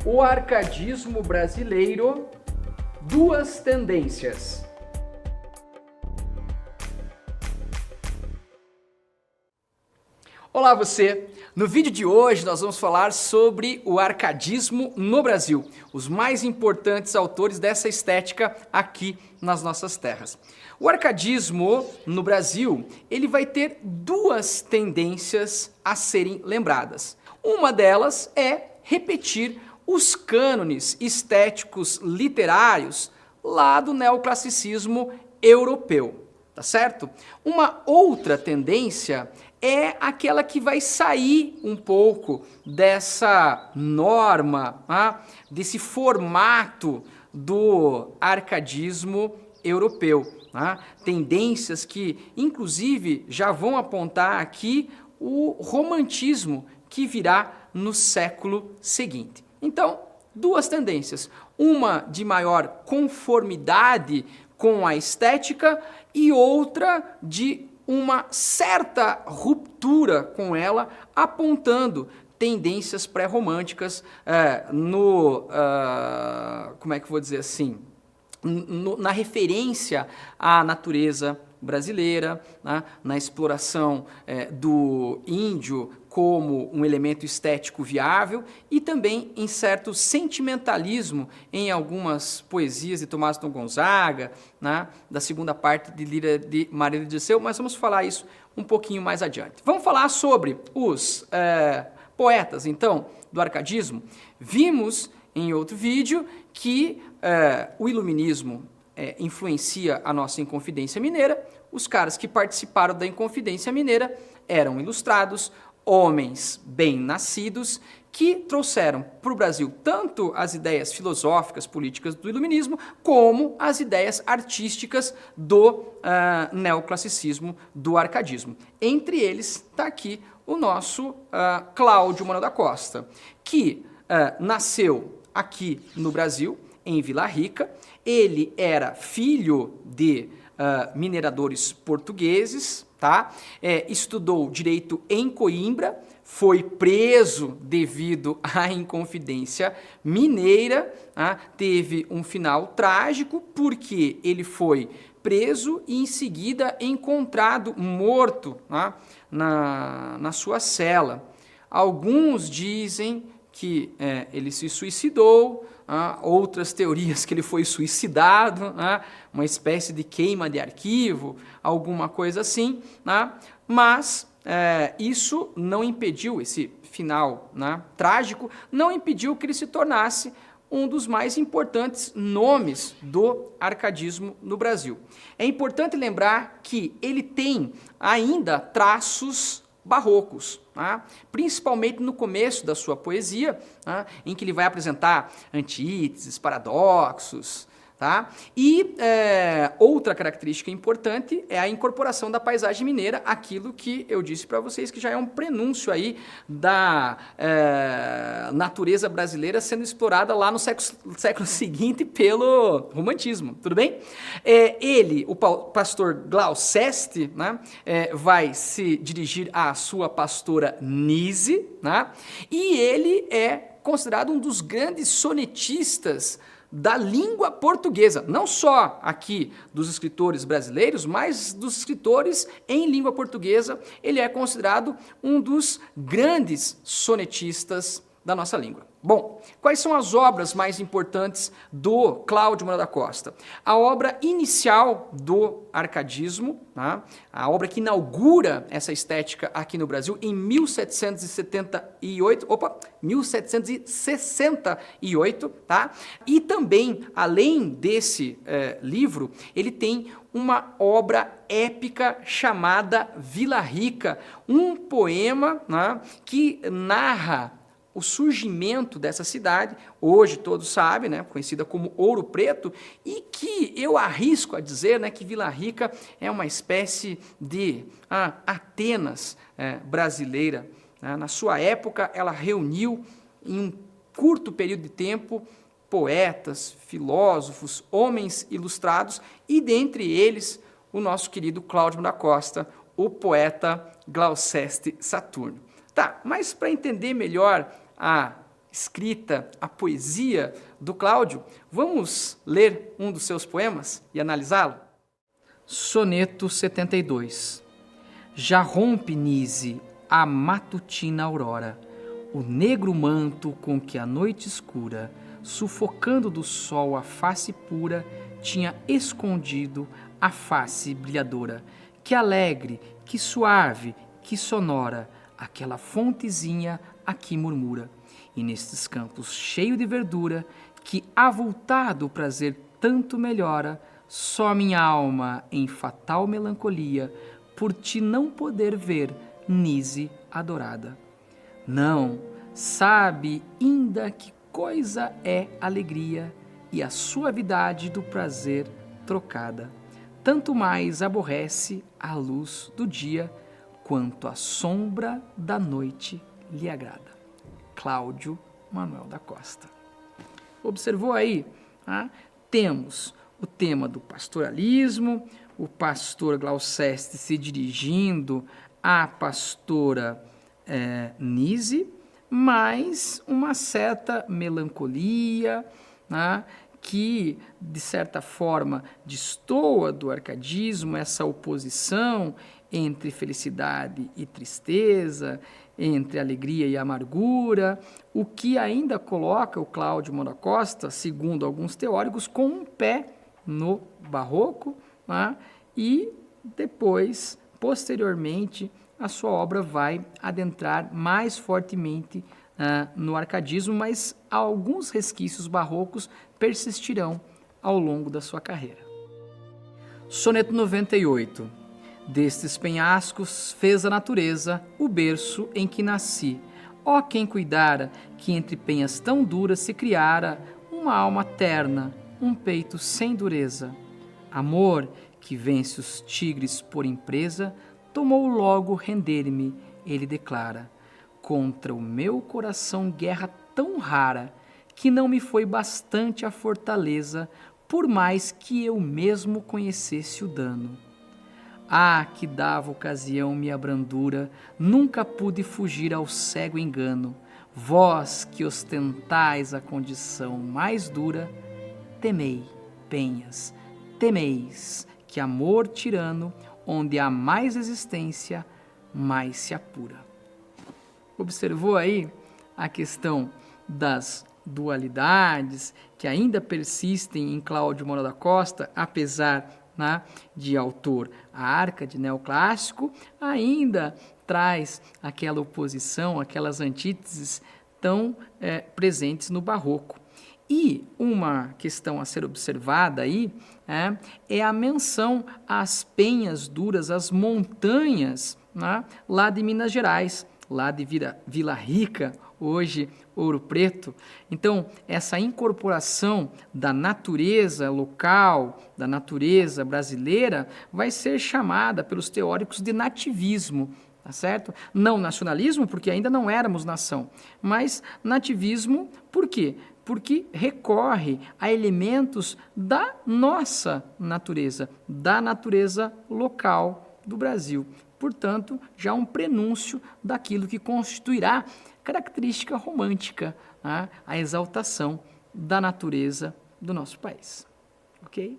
O arcadismo brasileiro, duas tendências. Olá você! No vídeo de hoje nós vamos falar sobre o arcadismo no Brasil, os mais importantes autores dessa estética aqui nas nossas terras. O arcadismo no Brasil, ele vai ter duas tendências a serem lembradas. Uma delas é repetir os cânones estéticos literários lá do neoclassicismo europeu, tá certo? Uma outra tendência é aquela que vai sair um pouco dessa norma, desse formato do arcadismo europeu. Tendências que, inclusive, já vão apontar aqui o romantismo que virá no século seguinte. Então, duas tendências, uma de maior conformidade com a estética e outra de uma certa ruptura com ela, apontando tendências pré-românticas como é que eu vou dizer assim, na referência à natureza brasileira, na exploração do índio como um elemento estético viável e também em certo sentimentalismo em algumas poesias de Tomás de Gonzaga, da segunda parte de Lira de Maria de Dirceu, mas vamos falar isso um pouquinho mais adiante. Vamos falar sobre os poetas, então, do arcadismo. Vimos em outro vídeo que o iluminismo influencia a nossa Inconfidência Mineira. Os caras que participaram da Inconfidência Mineira eram ilustrados, homens bem-nascidos, que trouxeram para o Brasil tanto as ideias filosóficas, políticas do iluminismo, como as ideias artísticas do neoclassicismo, do arcadismo. Entre eles está aqui o nosso Cláudio Manuel da Costa, que nasceu aqui no Brasil, em Vila Rica. Ele era filho de mineradores portugueses, estudou direito em Coimbra, foi preso devido à Inconfidência Mineira, teve um final trágico porque ele foi preso e em seguida encontrado morto na sua cela. Alguns dizem que ele se suicidou, outras teorias que ele foi suicidado, uma espécie de queima de arquivo, alguma coisa assim, mas isso não impediu, esse final trágico, não impediu que ele se tornasse um dos mais importantes nomes do arcadismo no Brasil. É importante lembrar que ele tem ainda traços barrocos, principalmente no começo da sua poesia, em que ele vai apresentar antíteses, paradoxos. E outra característica importante é a incorporação da paisagem mineira, aquilo que eu disse para vocês que já é um prenúncio aí da natureza brasileira sendo explorada lá no século seguinte pelo romantismo, tudo bem? Ele, o pastor Gloucester, vai se dirigir à sua pastora Nise, e ele é considerado um dos grandes sonetistas da língua portuguesa, não só aqui dos escritores brasileiros, mas dos escritores em língua portuguesa. Ele é considerado um dos grandes sonetistas da nossa língua. Bom, quais são as obras mais importantes do Cláudio Manuel da Costa? A obra inicial do arcadismo, a obra que inaugura essa estética aqui no Brasil em 1768, E também, além desse livro, ele tem uma obra épica chamada Vila Rica, um poema que narra o surgimento dessa cidade, hoje todos sabem, conhecida como Ouro Preto, e que eu arrisco a dizer que Vila Rica é uma espécie de Atenas brasileira. Na sua época, ela reuniu em um curto período de tempo poetas, filósofos, homens ilustrados, e dentre eles o nosso querido Cláudio da Costa, o poeta Gloucester Saturno. Mas para entender melhor a escrita, a poesia do Cláudio, vamos ler um dos seus poemas e analisá-lo? Soneto 72. Já rompe, Nise, a matutina aurora, o negro manto com que a noite escura, sufocando do sol a face pura, tinha escondido a face brilhadora. Que alegre, que suave, que sonora, aquela fontezinha aqui murmura. E nestes campos cheio de verdura, que avultado o prazer tanto melhora, só minha alma em fatal melancolia, por ti não poder ver, Nise adorada. Não, sabe ainda que coisa é alegria e a suavidade do prazer trocada. Tanto mais aborrece a luz do dia, quanto a sombra da noite lhe agrada. Cláudio Manuel da Costa. Observou aí? Temos o tema do pastoralismo, o pastor Gloucester se dirigindo à pastora Nise, mas uma certa melancolia, que, de certa forma, destoa do arcadismo, essa oposição entre felicidade e tristeza, entre alegria e amargura, o que ainda coloca o Cláudio Manuel da Costa, segundo alguns teóricos, com um pé no barroco, e depois, posteriormente, a sua obra vai adentrar mais fortemente no arcadismo, mas alguns resquícios barrocos persistirão ao longo da sua carreira. Soneto 98. Destes penhascos fez a natureza o berço em que nasci. Ó quem cuidara que entre penhas tão duras se criara uma alma terna, um peito sem dureza. Amor, que vence os tigres por empresa, tomou logo render-me, ele declara. Contra o meu coração guerra tão rara, que não me foi bastante a fortaleza, por mais que eu mesmo conhecesse o dano. Ah, que dava ocasião-me a brandura, nunca pude fugir ao cego engano. Vós que ostentais a condição mais dura, temei, penhas, temeis, que amor tirano, onde há mais existência, mais se apura. Observou aí a questão das dualidades que ainda persistem em Cláudio Manuel da Costa, apesar de autor Arcade neoclássico, ainda traz aquela oposição, aquelas antíteses tão presentes no barroco. E uma questão a ser observada aí é a menção às penhas duras, às montanhas lá de Minas Gerais, lá de Vila Rica, hoje Ouro Preto. Então, essa incorporação da natureza local, da natureza brasileira, vai ser chamada pelos teóricos de nativismo, tá certo? Não nacionalismo, porque ainda não éramos nação, mas nativismo, por quê? Porque recorre a elementos da nossa natureza, da natureza local do Brasil. Portanto, já um prenúncio daquilo que constituirá característica romântica, a exaltação da natureza do nosso país. Ok?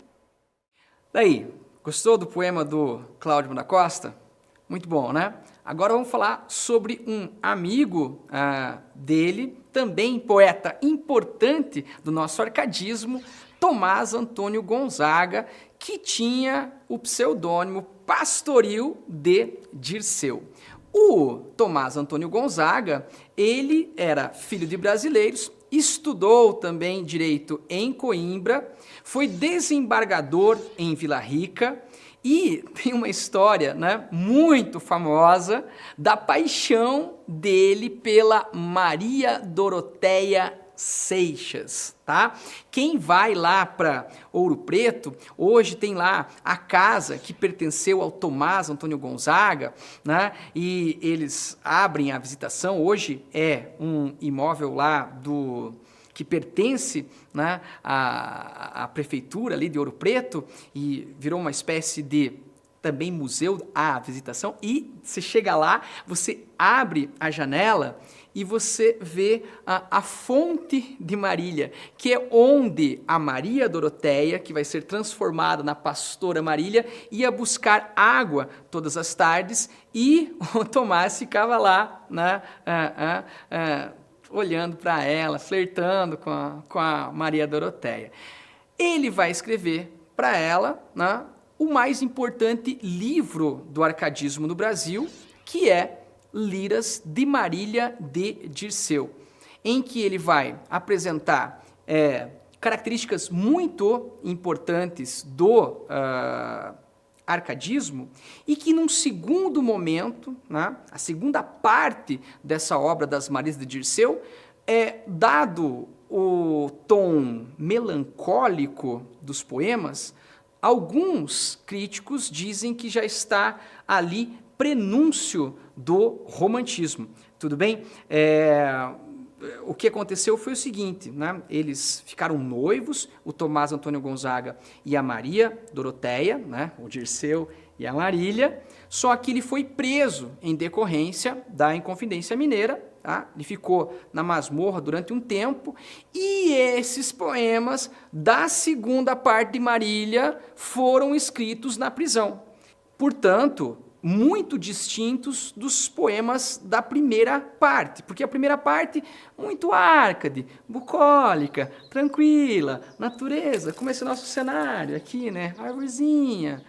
Daí, gostou do poema do Cláudio Manuel da Costa? Muito bom, né? Agora vamos falar sobre um amigo dele, também poeta importante do nosso arcadismo, Tomás Antônio Gonzaga, que tinha o pseudônimo Pastoril de Dirceu. O Tomás Antônio Gonzaga, ele era filho de brasileiros, estudou também direito em Coimbra, foi desembargador em Vila Rica e tem uma história muito famosa da paixão dele pela Maria Doroteia Seixas, tá? Quem vai lá para Ouro Preto, hoje tem lá a casa que pertenceu ao Tomás Antônio Gonzaga, e eles abrem a visitação, hoje é um imóvel lá que pertence à prefeitura ali de Ouro Preto e virou uma espécie de também museu à visitação, e você chega lá, você abre a janela e você vê a fonte de Marília, que é onde a Maria Doroteia, que vai ser transformada na pastora Marília, ia buscar água todas as tardes, e o Tomás ficava lá, né, olhando para ela, flertando com a Maria Doroteia. Ele vai escrever para ela, né, o mais importante livro do arcadismo no Brasil, que é Liras de Marília de Dirceu, em que ele vai apresentar características muito importantes do arcadismo, e que num segundo momento, né, a segunda parte dessa obra das Marias de Dirceu, dado o tom melancólico dos poemas, alguns críticos dizem que já está ali prenúncio do romantismo. Tudo bem? O que aconteceu foi o seguinte, né? Eles ficaram noivos, o Tomás Antônio Gonzaga e a Maria Doroteia, né? O Dirceu e a Marília, só que ele foi preso em decorrência da Inconfidência Mineira, tá? Ele ficou na masmorra durante um tempo, e esses poemas da segunda parte de Marília foram escritos na prisão. Portanto, muito distintos dos poemas da primeira parte, porque a primeira parte, muito Arcade, bucólica, tranquila, natureza, como esse nosso cenário aqui, né? Arvorezinha,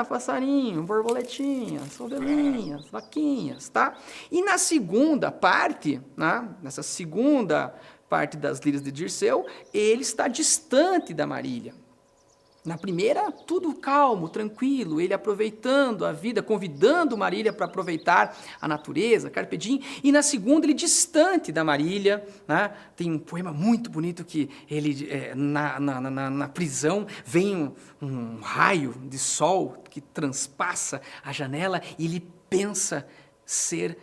passarinho, borboletinhas, ovelhinhas, vaquinhas, tá? E na segunda parte, né? Nessa segunda parte das Liras de Dirceu, ele está distante da Marília. Na primeira, tudo calmo, tranquilo, ele aproveitando a vida, convidando Marília para aproveitar a natureza, carpe diem. E na segunda, ele distante da Marília, né? Tem um poema muito bonito que ele, na prisão, vem um raio de sol que transpassa a janela, e ele pensa ser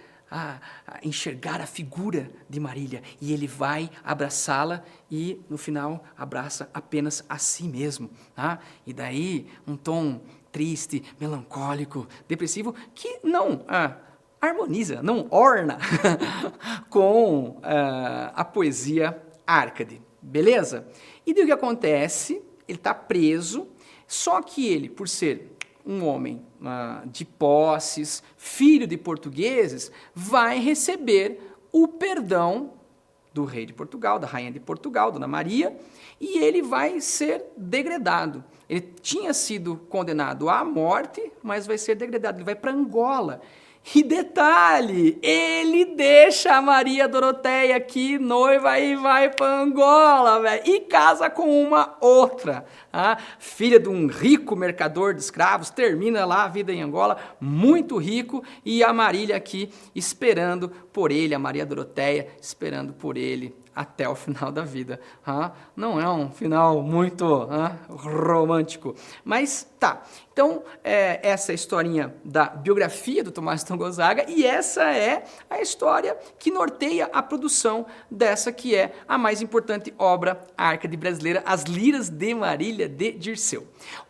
enxergar a figura de Marília, e ele vai abraçá-la, e no final abraça apenas a si mesmo, tá? E daí um tom triste, melancólico, depressivo, que não harmoniza, não orna com a poesia Arcade, beleza? E daí o que acontece? Ele está preso, só que ele, por ser um homem de posses, filho de portugueses, vai receber o perdão do rei de Portugal, da rainha de Portugal, Dona Maria, e ele vai ser degradado. Ele tinha sido condenado à morte, mas vai ser degradado, ele vai para Angola. E detalhe, ele deixa a Maria Doroteia aqui, noiva, e vai para Angola, velho, e casa com uma outra, filha de um rico mercador de escravos, termina lá a vida em Angola, muito rico, e a Marília aqui esperando por ele, a Maria Doroteia esperando por ele até o final da vida. Não é um final muito romântico, mas tá. Então, essa é a historinha da biografia do Tomás Antônio Gonzaga, e essa é a história que norteia a produção dessa que é a mais importante obra Arcade brasileira, As Liras de Marília de Dirceu.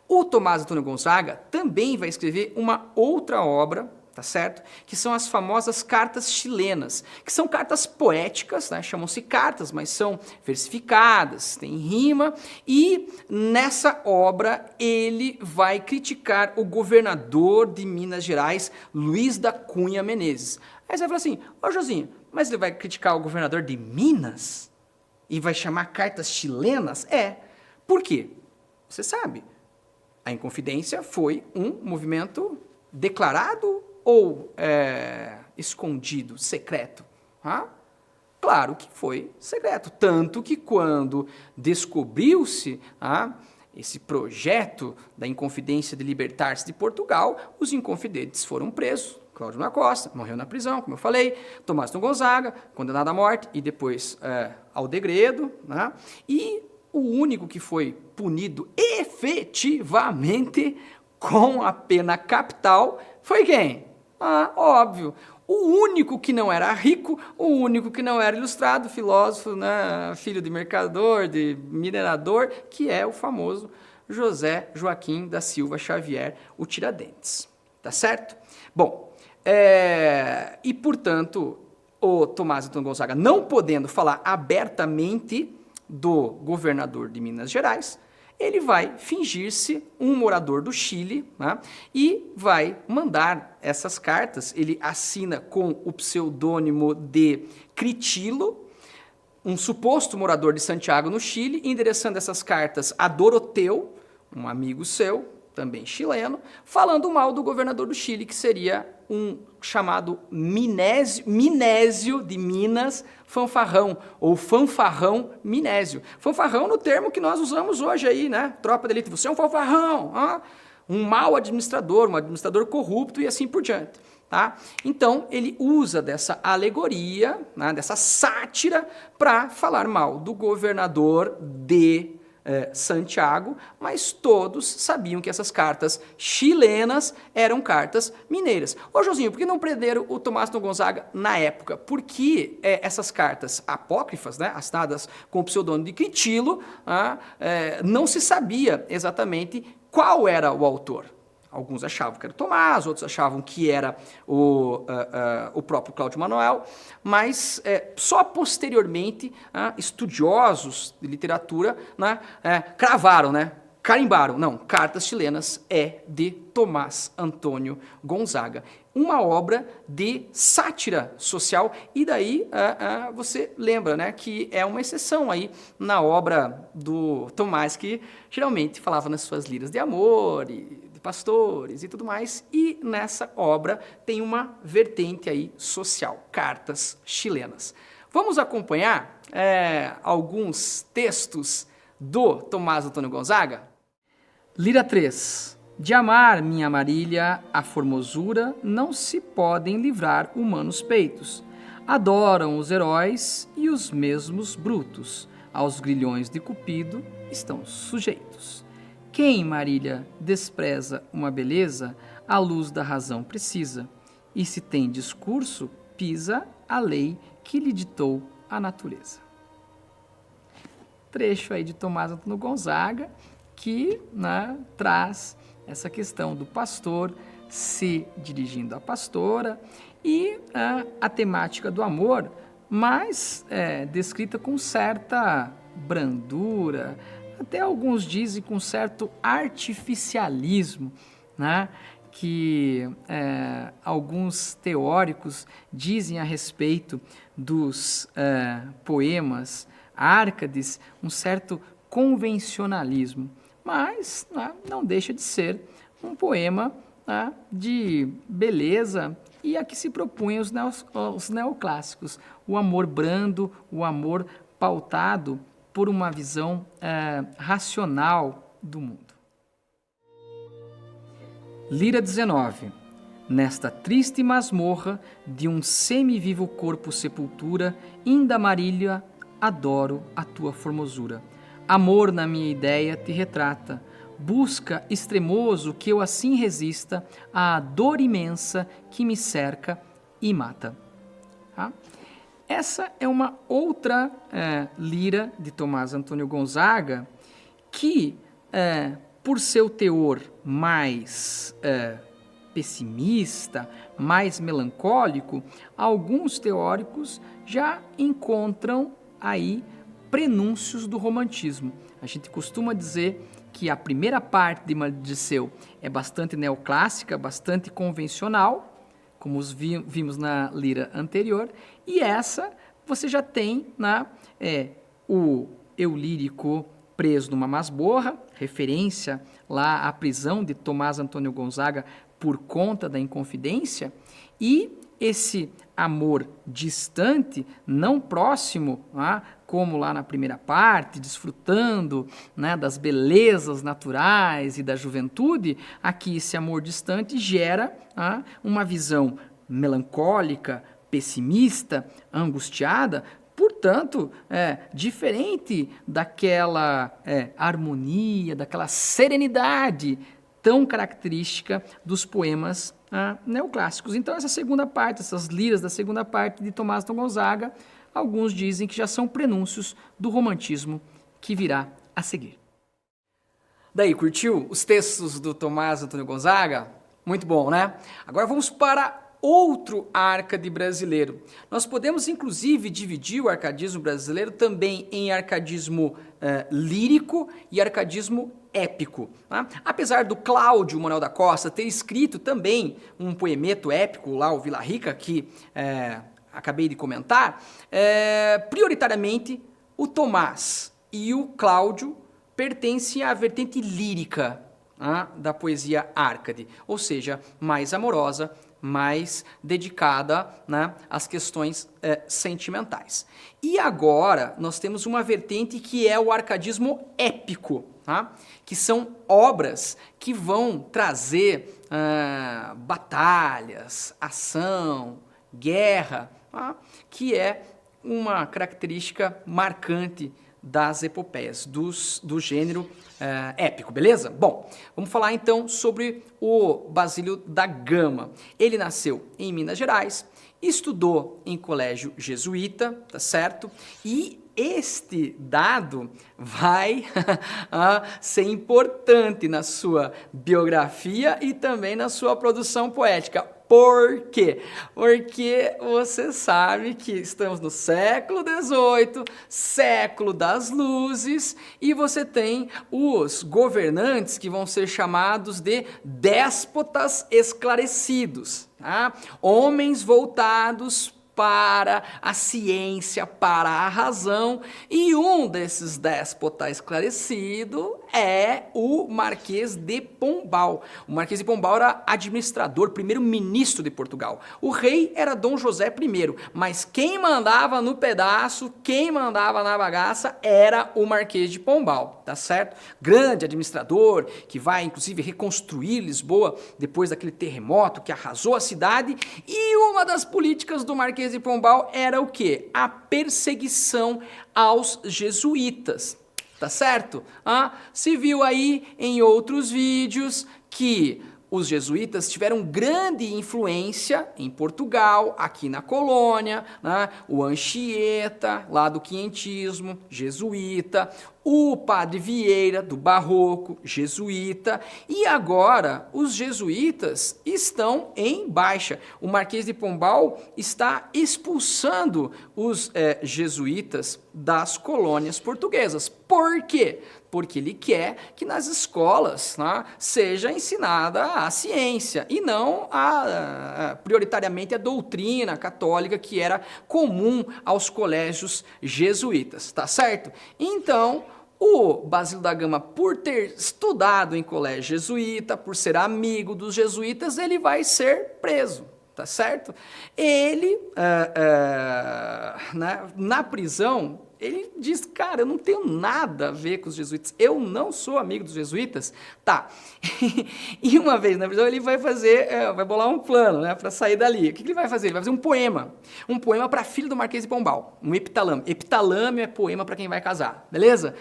O Tomás Antônio Gonzaga também vai escrever uma outra obra, tá certo? Que são as famosas cartas chilenas, que são cartas poéticas, né? Chamam-se cartas, mas são versificadas, tem rima, e nessa obra ele vai criticar o governador de Minas Gerais, Luiz da Cunha Menezes. Aí você vai falar assim, Josinho, mas ele vai criticar o governador de Minas? E vai chamar cartas chilenas? Por quê? Você sabe, a Inconfidência foi um movimento declarado ou escondido, secreto? Claro que foi secreto, tanto que quando descobriu-se esse projeto da Inconfidência de libertar-se de Portugal, os inconfidentes foram presos. Cláudio da Costa morreu na prisão, como eu falei, Tomás Antônio Gonzaga, condenado à morte e depois ao degredo, e o único que foi punido efetivamente com a pena capital foi quem? Óbvio, o único que não era rico, o único que não era ilustrado, filósofo, né, filho de mercador, de minerador, que é o famoso José Joaquim da Silva Xavier, o Tiradentes, tá certo? Bom, e portanto, o Tomás Antônio Gonzaga, não podendo falar abertamente do governador de Minas Gerais, ele vai fingir-se um morador do Chile, né, e vai mandar essas cartas. Ele assina com o pseudônimo de Critilo, um suposto morador de Santiago, no Chile, endereçando essas cartas a Doroteu, um amigo seu, também chileno, falando mal do governador do Chile, que seria um chamado Minésio de Minas Fanfarrão, ou Fanfarrão Minésio. Fanfarrão no termo que nós usamos hoje aí, né? Tropa de elite, você é um fanfarrão, um mau administrador, um administrador corrupto e assim por diante. Tá? Então, ele usa dessa alegoria, né, dessa sátira, para falar mal do governador de Santiago, mas todos sabiam que essas cartas chilenas eram cartas mineiras. Ô Josinho, por que não prenderam o Tomás Antônio Gonzaga na época? Porque essas cartas apócrifas, né, assinadas com o pseudônimo de Critilo, não se sabia exatamente qual era o autor. Alguns achavam que era o Tomás, outros achavam que era o próprio Cláudio Manuel, mas só posteriormente estudiosos de literatura, né, cravaram, né, carimbaram, não, Cartas Chilenas é de Tomás Antônio Gonzaga. Uma obra de sátira social, e daí você lembra, né, que é uma exceção aí na obra do Tomás, que geralmente falava nas suas liras de amor e pastores e tudo mais, e nessa obra tem uma vertente aí social, Cartas Chilenas. Vamos acompanhar alguns textos do Tomás Antônio Gonzaga? Lira 3. De amar, minha Marília, a formosura, não se podem livrar humanos peitos. Adoram os heróis e os mesmos brutos, aos grilhões de Cupido estão sujeitos. Quem, Marília, despreza uma beleza, à luz da razão precisa, e se tem discurso, pisa a lei que lhe ditou a natureza. Trecho aí de Tomás Antônio Gonzaga, que, né, traz essa questão do pastor se dirigindo à pastora e a temática do amor, mas descrita com certa brandura, até alguns dizem com certo artificialismo, né? Que alguns teóricos dizem a respeito dos poemas Árcades, um certo convencionalismo, mas não deixa de ser um poema de beleza e a que se propõem os neoclássicos, o amor brando, o amor pautado por uma visão racional do mundo. Lira 19. Nesta triste masmorra de um semivivo corpo sepultura, inda Marília, adoro a tua formosura. Amor na minha ideia te retrata, busca extremoso que eu assim resista à dor imensa que me cerca e mata. Tá? Essa é uma outra lira de Tomás Antônio Gonzaga que, por seu teor mais pessimista, mais melancólico, alguns teóricos já encontram aí prenúncios do romantismo. A gente costuma dizer que a primeira parte de Dirceu é bastante neoclássica, bastante convencional, como vimos na lira anterior, e essa você já tem o eu lírico preso numa masmorra, referência lá à prisão de Tomás Antônio Gonzaga por conta da Inconfidência, e esse amor distante, não próximo, como lá na primeira parte, desfrutando das belezas naturais e da juventude, aqui esse amor distante gera uma visão melancólica, pessimista, angustiada, portanto, diferente daquela harmonia, daquela serenidade tão característica dos poemas neoclássicos. Então, essa segunda parte, essas liras da segunda parte de Tomás Antônio Gonzaga, alguns dizem que já são prenúncios do romantismo que virá a seguir. Daí, curtiu os textos do Tomás Antônio Gonzaga? Muito bom, né? Agora vamos para outro Árcade brasileiro. Nós podemos, inclusive, dividir o arcadismo brasileiro também em arcadismo lírico e arcadismo épico. Tá? Apesar do Cláudio Manuel da Costa ter escrito também um poemeto épico, lá o Vila Rica, que acabei de comentar, prioritariamente o Tomás e o Cláudio pertencem à vertente lírica da poesia Árcade, ou seja, mais amorosa, mais dedicada, né, às questões sentimentais. E agora nós temos uma vertente que é o arcadismo épico, tá? Que são obras que vão trazer batalhas, ação, guerra, tá? Que é uma característica marcante das epopeias, do gênero épico, beleza? Bom, vamos falar então sobre o Basílio da Gama. Ele nasceu em Minas Gerais, estudou em colégio jesuíta, tá certo? E este dado vai ser importante na sua biografia e também na sua produção poética. Por quê? Porque você sabe que estamos no século XVIII, século das luzes, e você tem os governantes que vão ser chamados de déspotas esclarecidos, tá? Homens voltados para a ciência, para a razão, e um desses déspotas esclarecido é o Marquês de Pombal. O Marquês de Pombal era administrador, primeiro-ministro de Portugal. O rei era Dom José I, mas quem mandava no pedaço, quem mandava na bagaça era o Marquês de Pombal, tá certo? Grande administrador, que vai inclusive reconstruir Lisboa depois daquele terremoto que arrasou a cidade, e uma das políticas do Marquês de Pombal era o quê? A perseguição aos jesuítas, tá certo? Se viu aí em outros vídeos que os jesuítas tiveram grande influência em Portugal, aqui na colônia, né? O Anchieta, lá do quinhentismo, jesuíta, o Padre Vieira, do Barroco, jesuíta, e agora os jesuítas estão em baixa. O Marquês de Pombal está expulsando os jesuítas das colônias portuguesas. Por quê? Porque ele quer que nas escolas, né, seja ensinada a ciência e não prioritariamente a doutrina católica que era comum aos colégios jesuítas, tá certo? Então, o Basílio da Gama, por ter estudado em colégio jesuíta, por ser amigo dos jesuítas, ele vai ser preso, tá certo? Ele, na prisão, ele diz, cara, eu não tenho nada a ver com os jesuítas, eu não sou amigo dos jesuítas, tá? E uma vez na prisão ele vai vai bolar um plano, né, para sair dali. O que ele vai fazer? Ele vai fazer um poema para a filha do Marquês de Pombal, um epitalâmio. Epitalâmio é poema para quem vai casar, beleza?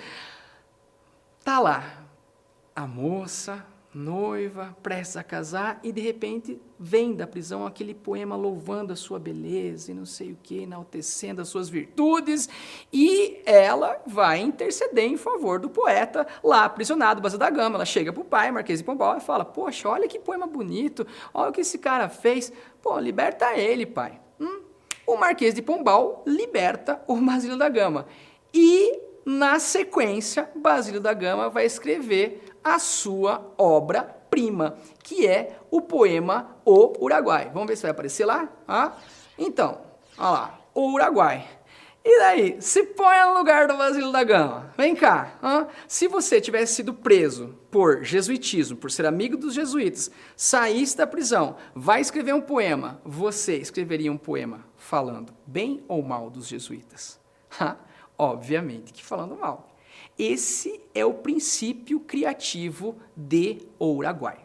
Tá lá, a moça, noiva, prestes a casar, e de repente vem da prisão aquele poema louvando a sua beleza e não sei o que, enaltecendo as suas virtudes, e ela vai interceder em favor do poeta lá aprisionado, Basílio da Gama. Ela chega pro pai, Marquês de Pombal, e fala, poxa, olha que poema bonito, olha o que esse cara fez, pô, liberta ele, pai. O Marquês de Pombal liberta o Basílio da Gama, e na sequência, Basílio da Gama vai escrever a sua obra-prima, que é o poema O Uruguai. Vamos ver se vai aparecer lá? Então, olha lá, O Uruguai. E daí, se põe no lugar do Basílio da Gama. Vem cá. Se você tivesse sido preso por jesuitismo, por ser amigo dos jesuítas, saísse da prisão, vai escrever um poema, você escreveria um poema falando bem ou mal dos jesuítas? Obviamente que falando mal. Esse é o princípio criativo de O Uruguai.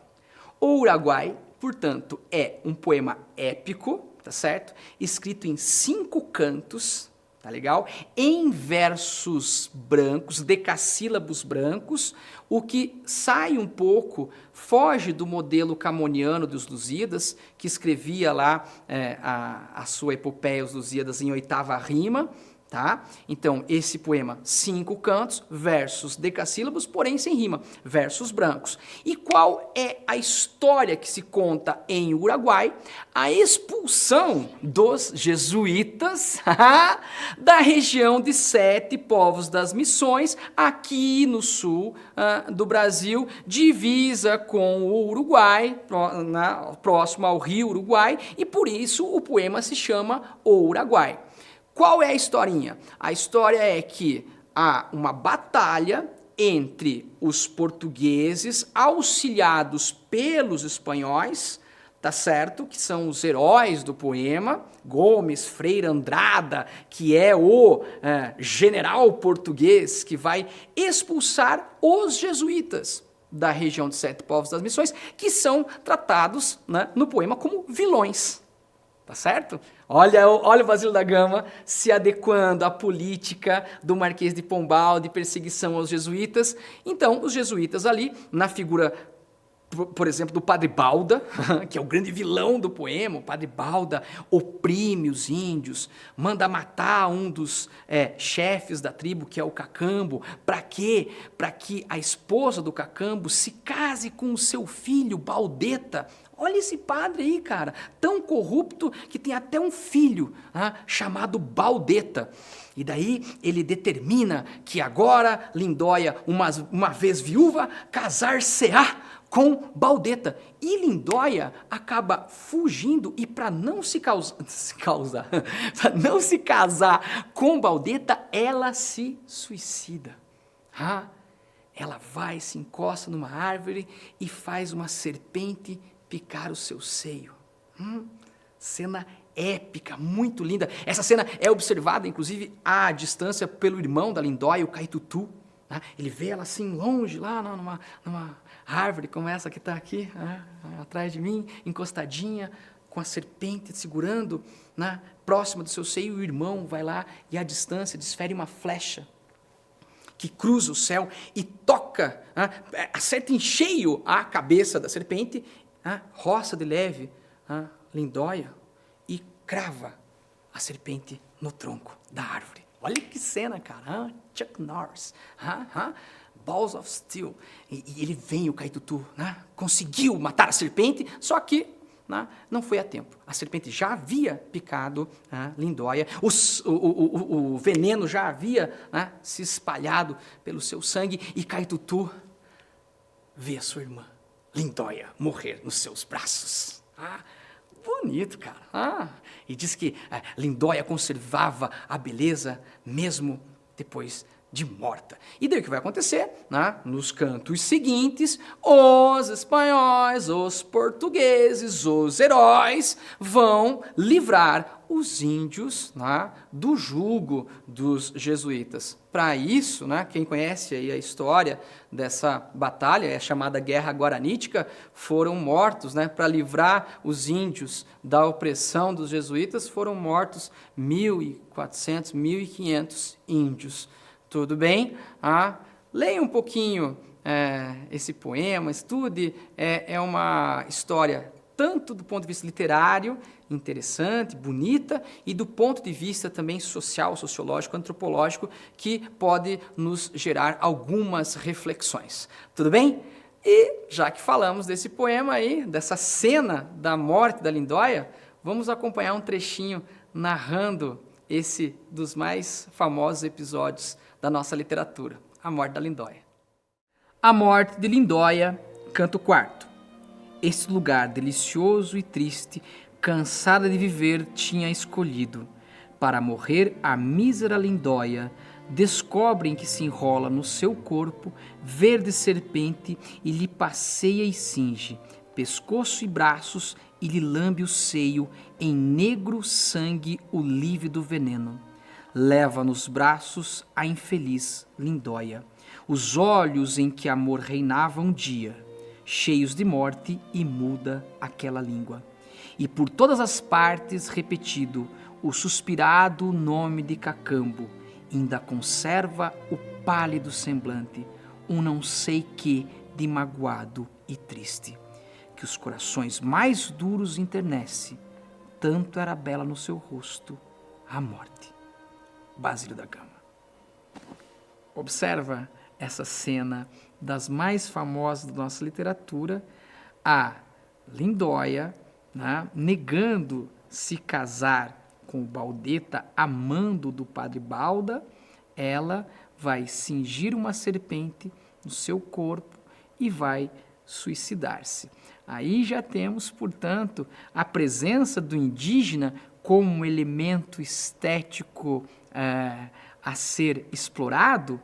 O Uruguai, portanto, é um poema épico, tá certo? Escrito em 5 cantos, tá legal? Em versos brancos, decassílabos brancos, o que sai um pouco, foge do modelo camoniano dos Lusíadas, que escrevia lá a sua epopeia, os Lusíadas, em 8ª rima, Tá? Então, esse poema, 5 cantos, versos decassílabos, porém sem rima, versos brancos. E qual é a história que se conta em Uruguai? A expulsão dos jesuítas da região de 7 povos das Missões, aqui no sul do Brasil, divisa com o Uruguai, próximo ao rio Uruguai, e por isso o poema se chama O Uruguai. Qual é a historinha? A história é que há uma batalha entre os portugueses auxiliados pelos espanhóis, tá certo? Que são os heróis do poema, Gomes Freire Andrada, que é o general português que vai expulsar os jesuítas da região de 7 povos das Missões, que são tratados, né, no poema como vilões. Tá certo? Olha o Basílio da Gama se adequando à política do Marquês de Pombal, de perseguição aos jesuítas. Então, os jesuítas ali, na figura, por exemplo, do Padre Balda, que é o grande vilão do poema, o Padre Balda oprime os índios, manda matar um dos chefes da tribo, que é o Cacambo. Para quê? Para que a esposa do Cacambo se case com o seu filho, Baldeta. Olha esse padre aí, cara, tão corrupto que tem até um filho chamado Baldeta. E daí ele determina que agora Lindóia, uma vez viúva, casar-se-á com Baldeta. E Lindóia acaba fugindo e para não para não se casar com Baldeta, ela se suicida. Ela vai, se encosta numa árvore e faz uma serpente picar o seu seio. Cena épica, muito linda. Essa cena é observada, inclusive, à distância pelo irmão da Lindóia, o Caitutu. Ele vê ela assim, longe, lá numa árvore como essa que está aqui, atrás de mim, encostadinha, com a serpente segurando, próxima do seu seio. O irmão vai lá e, à distância, desfere uma flecha que cruza o céu e toca, acerta em cheio a cabeça da serpente, roça de leve Lindóia e crava a serpente no tronco da árvore. Olha que cena, cara. Chuck Norris. Balls of Steel. E ele vem, o Caitutu, conseguiu matar a serpente, só que não foi a tempo. A serpente já havia picado Lindóia, o veneno já havia se espalhado pelo seu sangue, e Caitutu vê a sua irmã Lindóia morrer nos seus braços. Bonito, cara. E diz que Lindóia conservava a beleza mesmo depois de morta. E daí o que vai acontecer? Nos cantos seguintes, os espanhóis, os portugueses, os heróis vão livrar os índios do jugo dos jesuítas. Para isso, quem conhece aí a história dessa batalha, é chamada Guerra Guaranítica, foram mortos, para livrar os índios da opressão dos jesuítas, foram mortos 1.400, 1.500 índios. Tudo bem? Leia um pouquinho esse poema, estude. É uma história tanto do ponto de vista literário, interessante, bonita, e do ponto de vista também social, sociológico, antropológico, que pode nos gerar algumas reflexões. Tudo bem? E já que falamos desse poema aí, dessa cena da morte da Lindóia, vamos acompanhar um trechinho narrando esse dos mais famosos episódios da nossa literatura, a morte da Lindóia. A morte de Lindóia, canto 4. Este lugar delicioso e triste, cansada de viver, tinha escolhido. Para morrer, a mísera Lindóia descobrem que se enrola no seu corpo verde serpente e lhe passeia e cinge pescoço e braços e lhe lambe o seio em negro sangue o lívido veneno. Leva nos braços a infeliz Lindóia, os olhos em que amor reinava um dia, cheios de morte, e muda aquela língua. E por todas as partes repetido o suspirado nome de Cacambo, ainda conserva o pálido semblante, um não sei que de magoado e triste, que os corações mais duros internece, tanto era bela no seu rosto a morte. Basílio da Gama. Observa essa cena das mais famosas da nossa literatura, a Lindóia, né, negando se casar com o Baldeta, amando do padre Balda, ela vai cingir uma serpente no seu corpo e vai suicidar-se. Aí já temos, portanto, a presença do indígena como um elemento estético a ser explorado,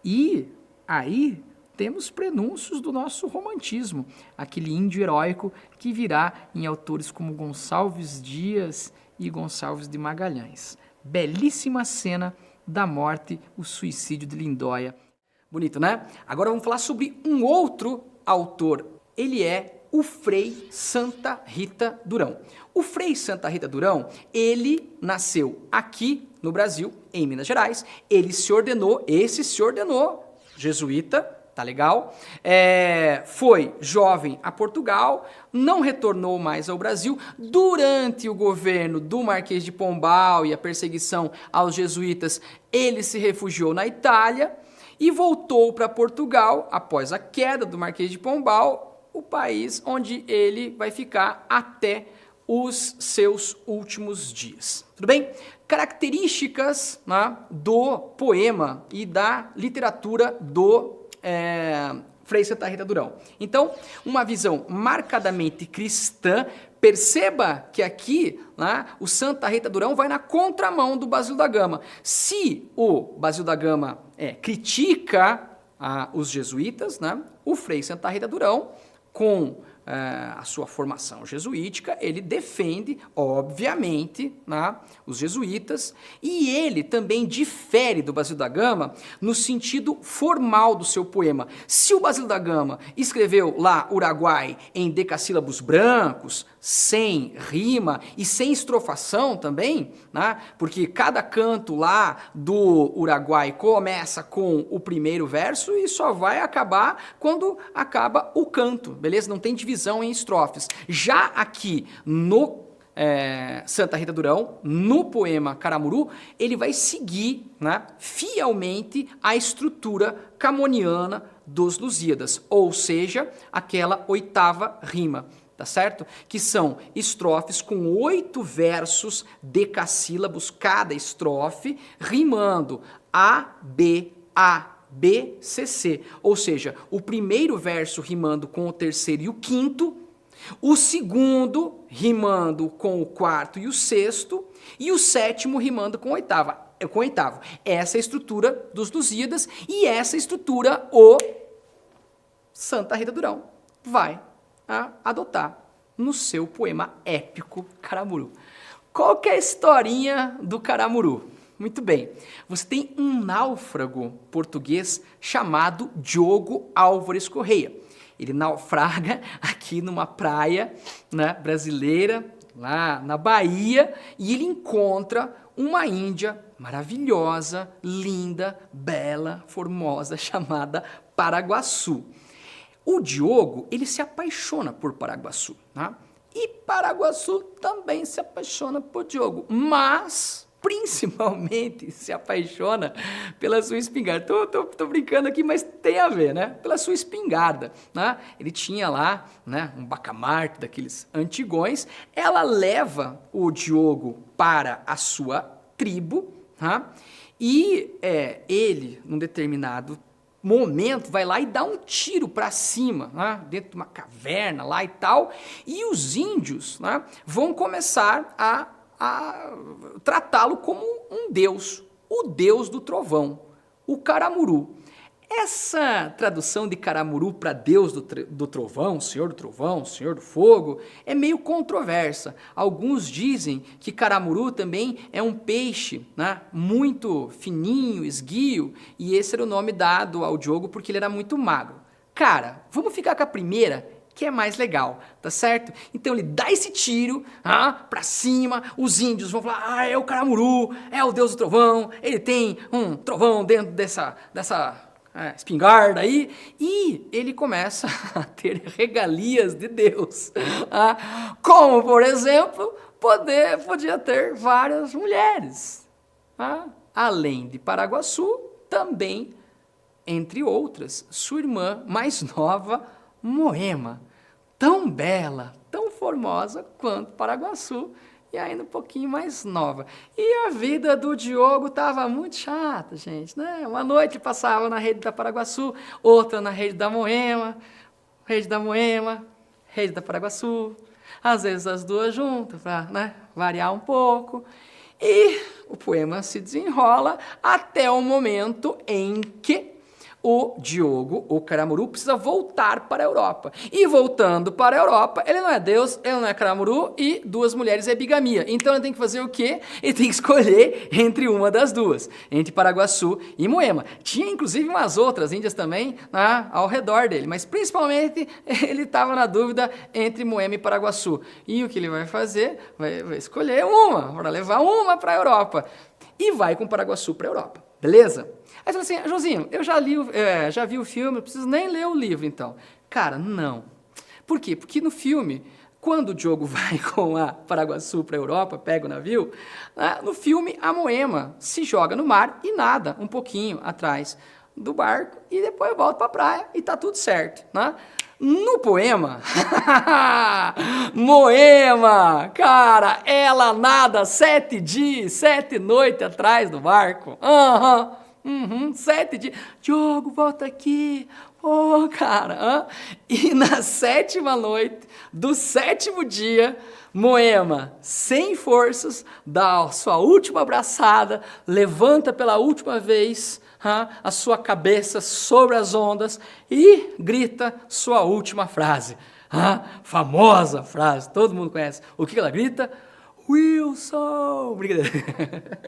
e aí temos prenúncios do nosso romantismo, aquele índio heróico que virá em autores como Gonçalves Dias e Gonçalves de Magalhães. Belíssima cena da morte, o suicídio de Lindóia. Bonito, né? Agora vamos falar sobre um outro autor. Ele é o Frei Santa Rita Durão. O Frei Santa Rita Durão, ele nasceu aqui no Brasil, em Minas Gerais. Ele se ordenou, jesuíta, tá legal? Foi jovem a Portugal, não retornou mais ao Brasil. Durante o governo do Marquês de Pombal e a perseguição aos jesuítas, ele se refugiou na Itália e voltou para Portugal após a queda do Marquês de Pombal, o país onde ele vai ficar até os seus últimos dias. Tudo bem? Características, né, do poema e da literatura do Frei Santa Rita Durão. Então, uma visão marcadamente cristã. Perceba que aqui, né, o Santa Rita Durão vai na contramão do Basílio da Gama. Se o Basílio da Gama critica os jesuítas, né, o Frei Santa Rita Durão, com a sua formação jesuítica, ele defende, obviamente, né, os jesuítas, e ele também difere do Basílio da Gama no sentido formal do seu poema. Se o Basílio da Gama escreveu lá Uruguai em decassílabos brancos, sem rima e sem estrofação também, né, porque cada canto lá do Uruguai começa com o primeiro verso e só vai acabar quando acaba o canto, beleza? Não tem divisão em estrofes. Já aqui no Santa Rita Durão, no poema Caramuru, ele vai seguir, né, fielmente a estrutura camoniana dos Lusíadas, ou seja, aquela oitava rima, tá certo? Que são estrofes com 8 versos decassílabos cada estrofe, rimando A, B, C, C. Ou seja, o primeiro verso rimando com o terceiro e o quinto, o segundo rimando com o quarto e o sexto, e o sétimo rimando com o oitavo. Essa é a estrutura dos Lusíadas, e essa estrutura o Santa Rita Durão vai adotar no seu poema épico Caramuru. Qual que é a historinha do Caramuru? Muito bem, você tem um náufrago português chamado Diogo Álvares Correia. Ele naufraga aqui numa praia, né, brasileira, lá na Bahia, e ele encontra uma índia maravilhosa, linda, bela, formosa, chamada Paraguaçu. O Diogo, ele se apaixona por Paraguaçu, né? E Paraguaçu também se apaixona por Diogo, mas principalmente se apaixona pela sua espingarda. Tô brincando aqui, mas tem a ver, né? Pela sua espingarda, né? Ele tinha lá, né, um bacamarte daqueles antigões. Ela leva o Diogo para a sua tribo, tá? E ele, num determinado momento, vai lá e dá um tiro para cima, né, dentro de uma caverna lá e tal, e os índios, né, vão começar a tratá-lo como um deus, o deus do trovão, o Caramuru. Essa tradução de Caramuru para Deus do Trovão, Senhor do Trovão, Senhor do Fogo, é meio controversa. Alguns dizem que Caramuru também é um peixe, né, muito fininho, esguio, e esse era o nome dado ao Diogo porque ele era muito magro. Cara, vamos ficar com a primeira, que é mais legal, tá certo? Então ele dá esse tiro pra cima, os índios vão falar, é o Caramuru, é o Deus do Trovão, ele tem um trovão dentro dessa espingarda aí, e ele começa a ter regalias de Deus, como, por exemplo, podia ter várias mulheres, além de Paraguaçu, também, entre outras, sua irmã mais nova, Moema, tão bela, tão formosa quanto Paraguaçu, e ainda um pouquinho mais nova. E a vida do Diogo estava muito chata, gente, né? Uma noite passava na rede da Paraguaçu, outra na rede da Moema, rede da Paraguaçu, às vezes as duas juntas, para, né, variar um pouco. E o poema se desenrola até o momento em que o Diogo, o Caramuru, precisa voltar para a Europa. E voltando para a Europa, ele não é Deus, ele não é Caramuru, e duas mulheres é bigamia. Então ele tem que fazer o quê? Ele tem que escolher entre uma das duas, entre Paraguaçu e Moema. Tinha inclusive umas outras índias também, né, ao redor dele, mas principalmente ele estava na dúvida entre Moema e Paraguaçu. E o que ele vai fazer? Vai escolher uma, para levar uma para a Europa. E vai com Paraguaçu para a Europa, beleza? Aí você fala assim, Joãozinho, eu já vi o filme, não preciso nem ler o livro, então. Cara, não. Por quê? Porque no filme, quando o Diogo vai com a Paraguaçu para a Europa, pega o navio, né, no filme a Moema se joga no mar e nada um pouquinho atrás do barco e depois volta para a praia e tá tudo certo, né? No poema, Moema, cara, ela nada 7 dias, 7 noites atrás do barco. 7 dias. Diogo, volta aqui. Pô, cara. E na 7ª noite do 7º dia, Moema, sem forças, dá a sua última abraçada, levanta pela última vez a sua cabeça sobre as ondas e grita sua última frase. Famosa frase, todo mundo conhece. O que ela grita? Wilson! Brincadeira.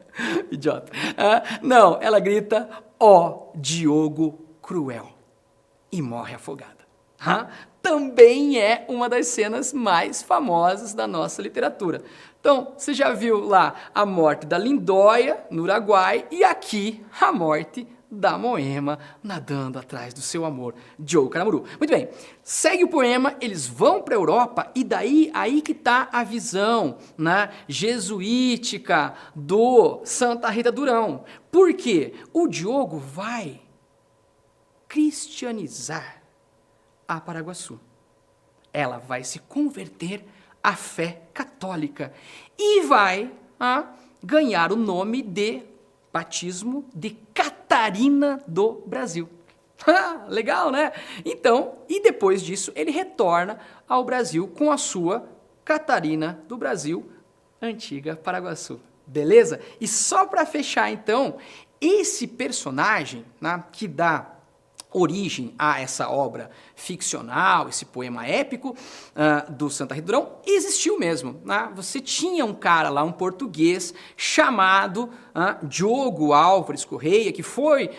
Idiota. Não, ela grita, ó Diogo cruel. E morre afogada. Também é uma das cenas mais famosas da nossa literatura. Então, você já viu lá a morte da Lindóia, no Uruguai, e aqui a morte da Moema nadando atrás do seu amor, Diogo Caramuru. Muito bem, segue o poema, eles vão para a Europa e daí aí que está a visão, né, jesuítica do Santa Rita Durão. Por quê? O Diogo vai cristianizar a Paraguaçu. Ela vai se converter à fé católica e vai ganhar o nome de batismo de Catarina do Brasil. Legal, né? Então, e depois disso, ele retorna ao Brasil com a sua Catarina do Brasil, antiga Paraguaçu. Beleza? E só para fechar, então, esse personagem, né, que dá origem a essa obra ficcional, esse poema épico do Santa Rita Durão, existiu mesmo. Né? Você tinha um cara lá, um português, chamado Diogo Álvares Correia, que foi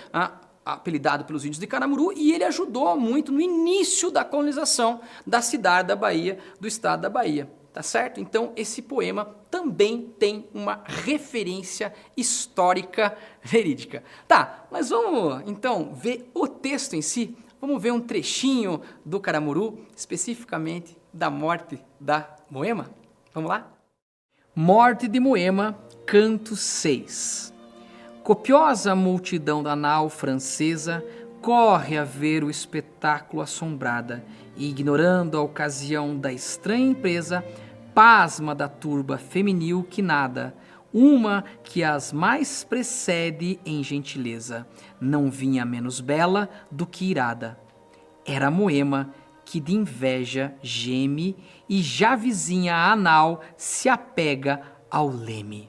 apelidado pelos índios de Caramuru, e ele ajudou muito no início da colonização da cidade da Bahia, do estado da Bahia. Tá certo? Então, esse poema também tem uma referência histórica verídica. Tá, mas vamos, então, ver o texto em si. Vamos ver um trechinho do Caramuru, especificamente da morte da Moema? Vamos lá? Morte de Moema, canto 6. Copiosa multidão da nau francesa corre a ver o espetáculo assombrada e, ignorando a ocasião da estranha empresa, pasma da turba feminil que nada, uma que as mais precede em gentileza, não vinha menos bela do que irada. Era Moema, que de inveja geme e já vizinha a nau se apega ao leme.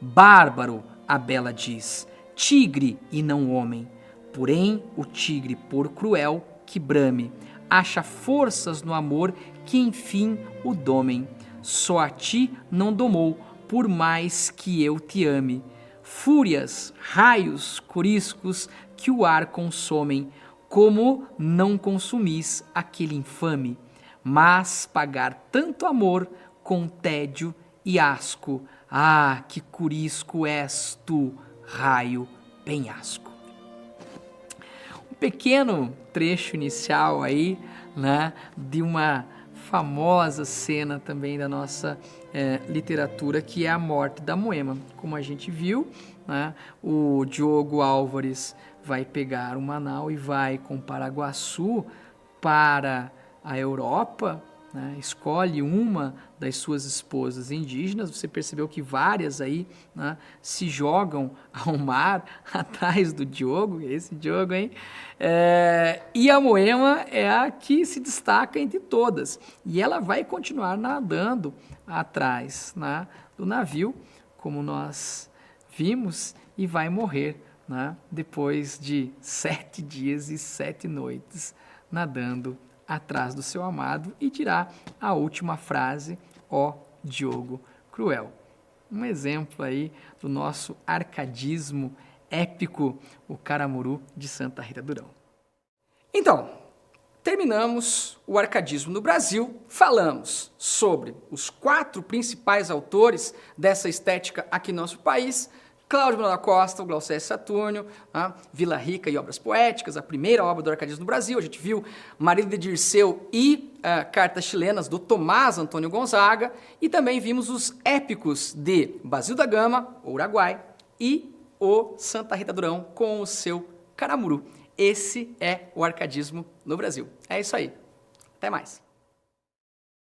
Bárbaro, a bela diz, tigre e não homem, porém o tigre por cruel que brame, acha forças no amor que enfim o domem. Só a ti não domou, por mais que eu te ame. Fúrias, raios, coriscos que o ar consomem, como não consumis aquele infame. Mas pagar tanto amor com tédio e asco, ah, que corisco és tu, raio, penhasco. Um pequeno trecho inicial aí, né, de uma famosa cena também da nossa literatura, que é a morte da Moema. Como a gente viu, né, o Diogo Álvares vai pegar uma nau e vai com Paraguaçu para a Europa, né, escolhe uma das suas esposas indígenas. Você percebeu que várias aí, né, se jogam ao mar atrás do Diogo, esse Diogo, hein? E a Moema é a que se destaca entre todas. E ela vai continuar nadando atrás, né, do navio, como nós vimos, e vai morrer, né, depois de 7 dias e 7 noites nadando atrás do seu amado, e dirá a última frase: ó Diogo cruel. Um exemplo aí do nosso arcadismo épico, o Caramuru de Santa Rita Durão. Então, terminamos o arcadismo no Brasil, falamos sobre os 4 principais autores dessa estética aqui no nosso país: Cláudio Manuel da Costa, o Glaucésio Saturnio, Vila Rica e Obras Poéticas, a primeira obra do arcadismo no Brasil. A gente viu Marido de Dirceu e Cartas Chilenas, do Tomás Antônio Gonzaga, e também vimos os épicos de Basil da Gama, o Uruguai, e o Santa Rita Durão com o seu Caramuru. Esse é o arcadismo no Brasil. É isso aí. Até mais.